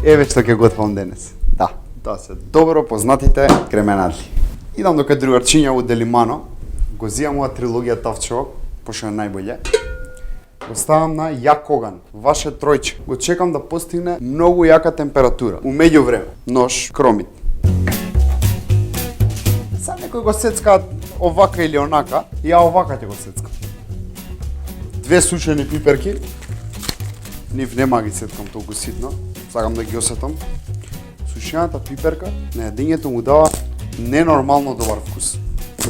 Еве што ќе готвам денес. Да, тоа се добро познатите кременадли. Идам до кај другарчиња од Делимано, го зијам ова трилогија Тавчево, пошто е најбоље. Го ставам на јак оган, ваше тројче. Го чекам да постигне многу јака температура. У меѓувреме, нож, кромит. Сад некој го сецка овака или онака, ја овака ќе го сецкам. 2 сушени пиперки, нив нема ги сеткам толку ситно, сакам да ги осетам. Сушената пиперка на јадењето му дава ненормално добар вкус.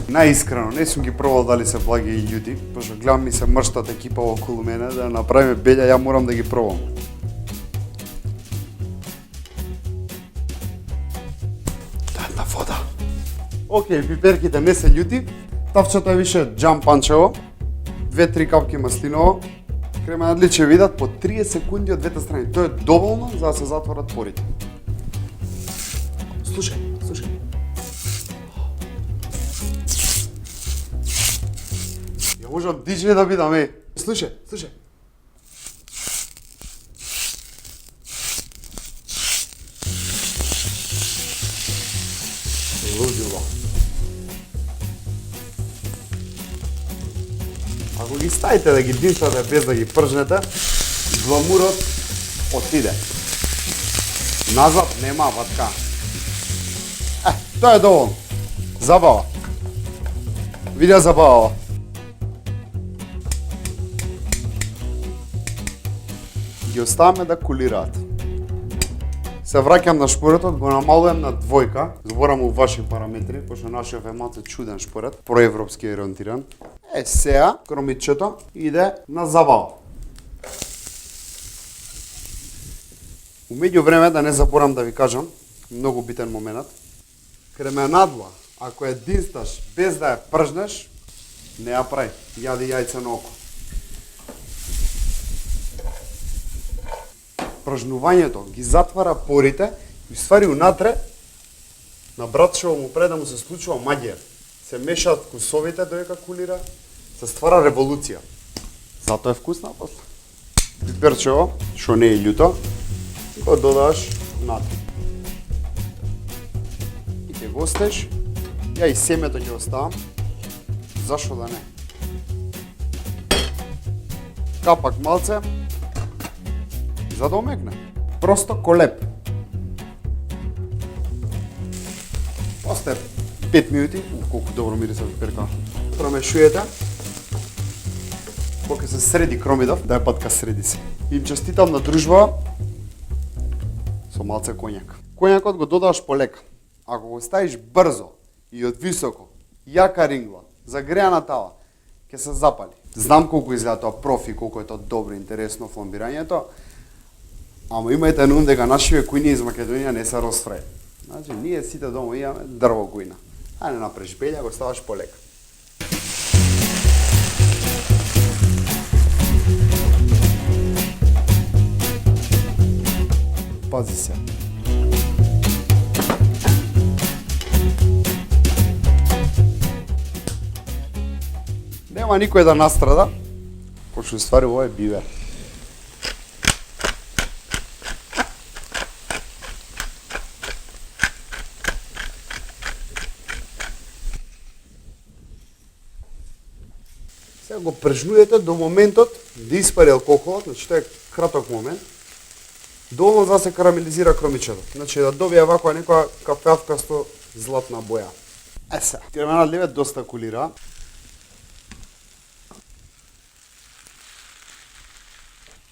Наискрено, не сум ги пробал дали се благи и људи, пошто гледам ми се мрштата екипа околу мене да направиме белја, ја морам да ги пробам. Тата вода. Океј, пиперките не се људи, тавчето е више джампанчево, 2-3 капки маслиново, кременадли ќе видат по 30 секунди од двете страни. Тоа е доволно за да се затворат порите. Слушај. Ја можам диджеј да бидам, Слушај. Лудило. Ако ги ставите да ги димствате без да ги пржнете, гламурот отиде. Назад нема ватка. Тоа е доволно. Забава. Видео забава. Ги оставаме да кулираат. Се враќам на шпоретот, го намалувам на 2, зборам у ваши параметри, пошто нашиот е малце чуден шпорет, проевропски ориентиран. Сеа, кромитчето иде на забава. У меѓувреме, да не заборам да ви кажам, многу битен момент. Кременадла, ако ја динсташ без да ја пржнеш, не ја прави, јади јајце на око. Пржнувањето ги затвара порите и ствари унатре на братчево му пред да му се случува магија. Се мешаат вкусовите додека кулира, се ствара револуција. Затоа е вкусна после. Пиперчево, што не е љуто, го додаш внатре. И ќе го остеш, ја и семето ќе оставам, зашо да не. Капак малце, за да омекне. Просто колеп. После 5 минути, колку добро мириса пиперка. Промешујете. Кога се среди кромидов, да ја патка среди се. Им честитам на дружба со малце коњак. Коњакот го додаваш полека. Ако го ставиш брзо и од високо, јака рингла, загреана тава, ќе се запали. Знам колку изгледа тоа профи, колку е тоа добро, интересно фламбирањето, ама имајте на ум дека нашиве кујни из Македонија не се расфрај. Значи, ние сите дома имаме дрво кујна. А не направиш белја, го ставаш полека. Пази се. Нема никој да настрада, пошто ствари ова е бивер. Сега го пржнуете до моментот да испари алкохолот, значи тоа е краток момент, доволно за да се карамелизира кромичето. Значи да добие ваква некоја кафеавкасто златна боја. Сега, кременадливе доста кулира.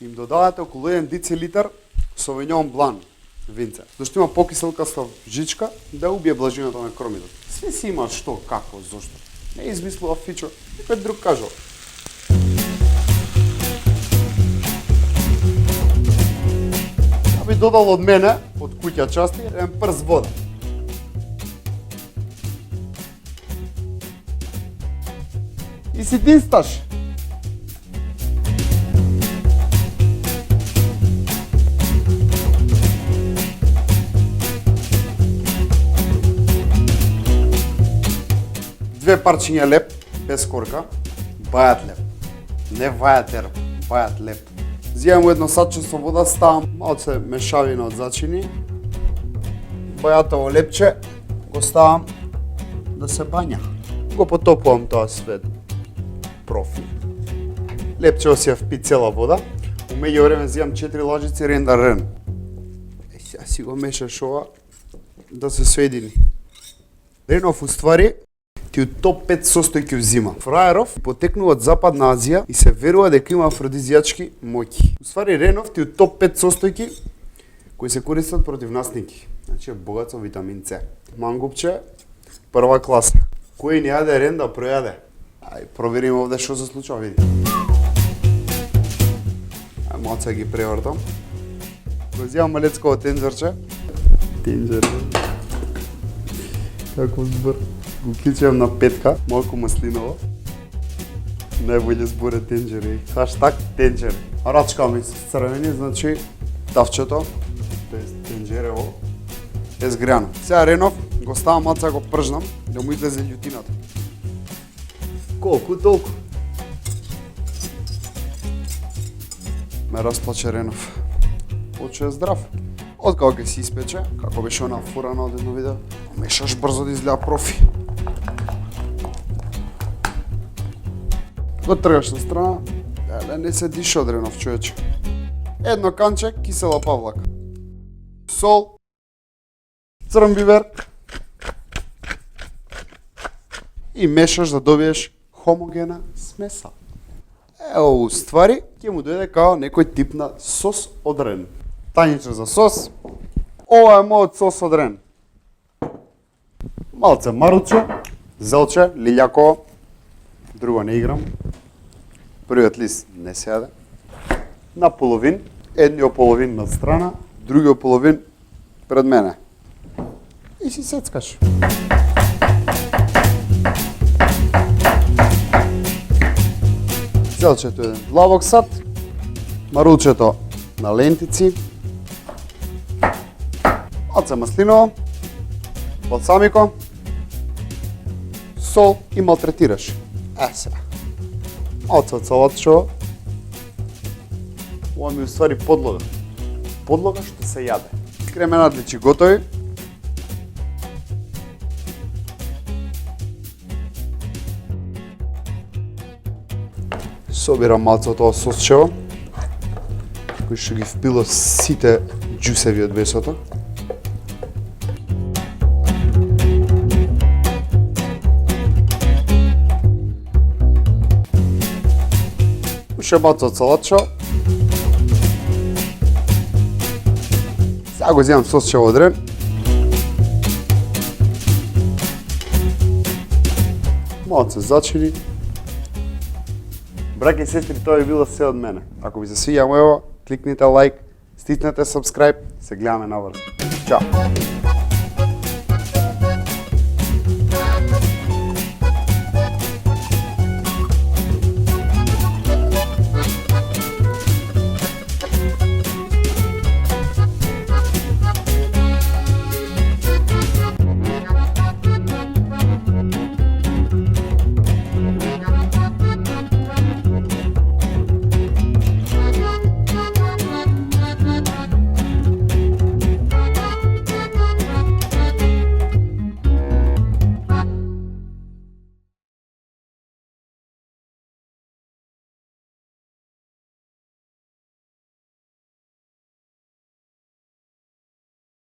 Им додавате околу 1 децилитар Совиньон Блан винце. Зашто има покиселкаста жичка да убие блажината на кромидот. Све си има што, како, зошто. Не измислува Фичо, некој друг кажал. Да би додал од мене, од куќа части, еден прс вода. И си динсташ. Две парчиња леп, без корка, бајат леп. Не вајатер, бајат леп. Зијам едно саче со вода, ставам малце мешавина од зачини. Бојатово лепче го ставам да се бања. Го потопувам тоа свет профи. Лепче си ја впи цела вода. У меѓувреме зијам 4 лажици рендар рен. Сега си го мешаш ова да се соедини. Ренов уствари ти од топ 5 состојки взима. Фраеров потекнува од Западна Азија и се верува дека има афродизијачки моќи. Уствари ренов ти од топ 5 состојки кои се користат против насники. Значи е богат со витамин С. Мангупче прва класа. Кој не јаде рен да пројаде? Ај провериме овде што се случува, види. Ај малце ги превртам. Го зијам малецково тенџерче. Тенџер. Како збор. Го клучевам на петка, малку маслиново. Најбоље зборе тенџери. Хаштаг тенџер. Рачка ми се црвени, значи тавчето, тоест тенџерево, е згреано. Сега ренов го ставам малце го пржнам, да му излезе љутината. Колку толку. Ме расплаче ренов. Поче е здрав. Од кога ќе се испече, како беше она фура на одедно видео, мешаш брзо да изгледа профи. Го тргаш на страна, еле не се диша од ренов, човече. Едно канче кисела павлака. Сол, црн бибер и мешаш да добиеш хомогена смеса. Ево, уствари, ќе му дојде као некој тип на сос од рен. Тањиче за сос. Ова е мојот сос од рен. Малце маруче, зелче, лилјаково. Друго не играм. Првиот лист не се јаде. На половин, едниот половин на страна, другиот половин пред мене. И си сецкаш. Зелчето еден длабок сат, марулчето на лентици, малце маслиново, балсамико, сол и малтретираш. Сега. Малце од салатчево. Ова ми уствари подлога. Подлога што се јаде. Креме надличи готови. Собирам малце од тоа сосчево, кој што ги впило сите џусеви од месото. Уште малце од салатчево. Сега го зијам сосчево од рен. Малце зачини. Браќа и сестри, тоа би било се од мене. Ако ви се свиѓа мојава, кликнете лайк, стиснете subscribe, се гледаме наврз. Чао!